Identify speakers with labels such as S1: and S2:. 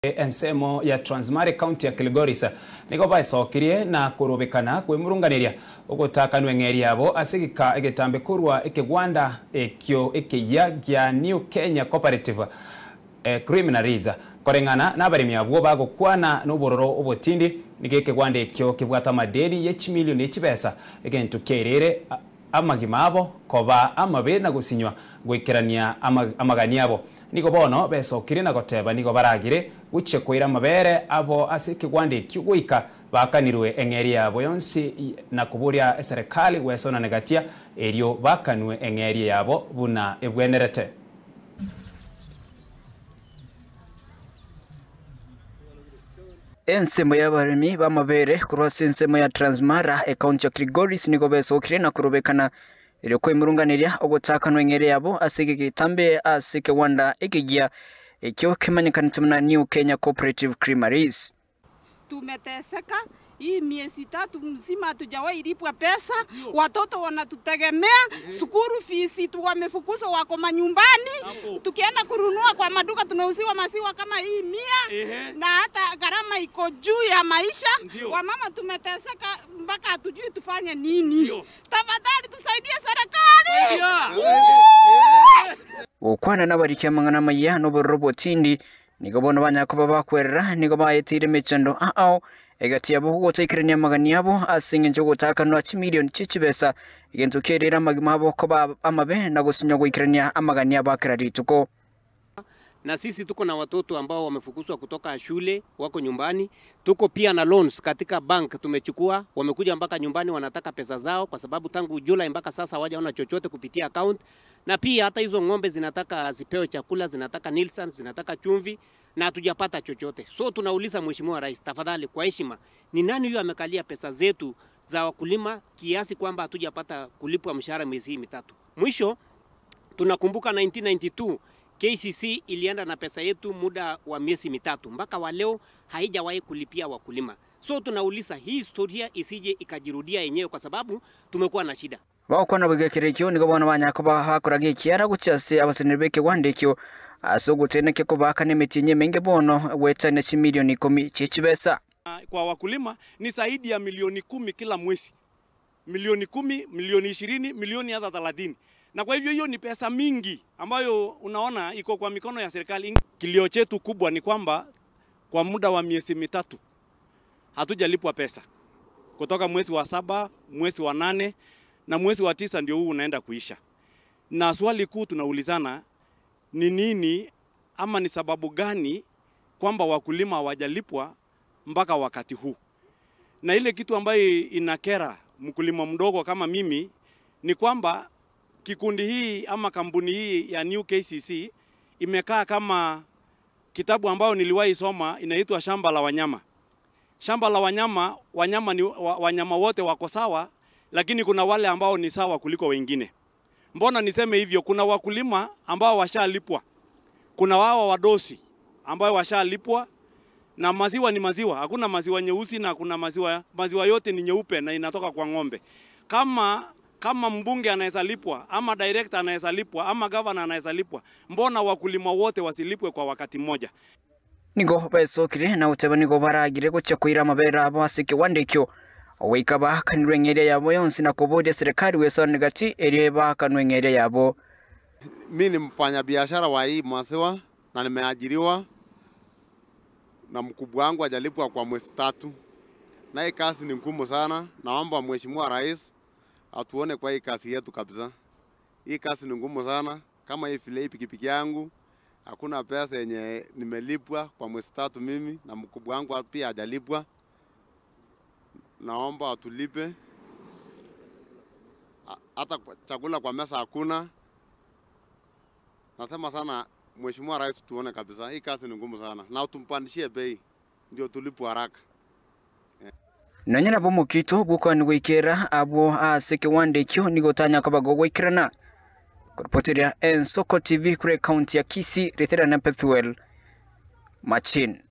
S1: Ensemo ya Transmara County ya Kilgoris niko baesokirie na kurubikana kwimurunganiria ugutaka nweng'eri yabo asigika egetambe kurwa ekegwanda ekyo ekeya gya New Kenya Cooperative Criminaliza korengana n'abarimi abo bagokwana n'uburoro ubutindi nigekegwanda ekyo kibwata madeni ye chimilioni echibesa egentu kerere amagima abo koba amabe na gusinywa gwikirania amagani abo niko bono besokire na goteba niko baragire guche koira mabere abo asikigwande kigwika bakanirwe eng'eri yabo yonsi na kuburia serikali wesona negatia eryo bakanwe eng'eri yabo buna ebwenerete.
S2: Ensemo y'abarimi b'amabere kurwasa ensemo ya Transmara County ya Kilgoris niko besokire na kurubekana ilo kwimurunganiria ogutaka eng'eri yabo asigitambe asikewanda ekigia ekyo kimanyikana na New Kenya Cooperative Criminaliza.
S3: Tumeteseka hii miezi 3 mzima hatujawahi lipwa pesa, watoto wanatutegemea, sukuru fees wamefukuzwa wako manyumbani, tukienda kununua kwa maduka tunauziwa maziwa kama hii 100 na hata gharama iko juu ya maisha. Wamama tumeteseka mpaka hatujui tufanye nini. Tafadhali tusaidie serikali.
S2: Okwana nabarikia mangana maya no borobotindi niko bono banyakoba bakwerera niko bayetire mechando egati yabo gutekeranya magani yabo asinge njo gutaka no chimilioni chichibesa igentu kerera magima abo koba amabe na gusinya gwikirania amagani yabo akradituko.
S4: Na sisi tuko na watoto ambao wamefukuzwa kutoka shule wako nyumbani. Tuko pia na loans katika bank tumechukua, wamekuja mpaka nyumbani wanataka pesa zao kwa sababu tangu Julai mpaka sasa hawajaona chochote kupitia account. Na pia hata hizo ng'ombe zinataka zipewe chakula, zinataka Nielsen, zinataka chumvi na hatujapata chochote. So tunauliza Mheshimiwa Rais, tafadhali kwa heshima, ni nani huyo amekalia pesa zetu za wakulima kiasi kwamba hatujapata kulipwa mshahara miezi 3? Mwisho tunakumbuka 1992 KCC ilienda na pesa yetu muda wa miezi 3 mpaka wa leo haijawahi kulipia wakulima. So tunauliza hii historia isije ikajirudia yenyewe kwa sababu tumekuwa na shida.
S2: Bakwana bwegekerekyo niko bana banyakoba hakurage kiara gucyase abatenerbeke wandekyo asoguteneke ko bakane metinye menge bono wetane chimilioni 10 chichibesa.
S5: Kwa wakulima ni zaidi ya milioni 10 kila mwezi. Milioni 10, milioni 20, milioni hata 30. Na kwa hivyo hiyo ni pesa mingi ambayo unaona iko kwa mikono ya serikali. Kilio chetu kubwa ni kwamba kwa muda wa miezi 3 hatujalipwa pesa. Kutoka mwezi wa 7, mwezi wa 8 na mwezi wa 9 ndio huu unaenda kuisha. Na swali kuu tunaulizana ni nini ama ni sababu gani kwamba wakulima hawajalipwa mpaka wakati huu. Na ile kitu ambayo inakera mkulima mdogo kama mimi ni kwamba kikundi hii ama kampuni hii ya New KCC imekaa kama kitabu ambao niliwahi soma inaitwa Shamba la Wanyama. Shamba la Wanyama, wanyama ni wanyama wote wako sawa, lakini kuna wale ambao ni sawa kuliko wengine. Mbona niseme hivyo? Kuna wakulima ambao washalipwa. Kuna wao wadosi ambao washalipwa na maziwa ni maziwa. Hakuna maziwa nyeusi na kuna maziwa yote ni nyeupe na inatoka kwa ng'ombe. Kama mbunge anaweza lipwa, ama director anaweza lipwa, ama governor anaweza lipwa, mbona wakulima wote wasilipwe kwa wakati mmoja?
S2: Nigo besokire na uteba nigo baragire gucha kuira mabera abo asike wandekyo owikaba kanwengere yabo yonsi na kubodia serikali wesona negati erieba kanwengere yabo.
S6: Mimi ni mfanya biashara wa hii maziwa na nimeajiriwa na mkubwa wangu hajalipwa kwa mwezi 3. Na hii kazi ni ngumu sana. Naomba Mheshimiwa Rais atuone kwa hii kazi yetu kabisa. Hii kazi ni ngumu sana. Kama hii vile pikipiki yangu hakuna pesa yenye nimelipwa kwa mwezi 3 mimi na mkubwa wangu pia hajalipwa. Naomba atulipe. Hata chakula kwa mesa hakuna. Nasema sana Mheshimiwa Rais tuone kabisa hii kazi ni ngumu sana. Na utumpandishie bei ndio tulipwe haraka.
S2: Nanyana bo mukito bukani gwikera abo asike wandekyo nigotanya kabago gwikirana. Korpotiria Ensoko TV kure county ya Kisii retera na Pethuel Machin.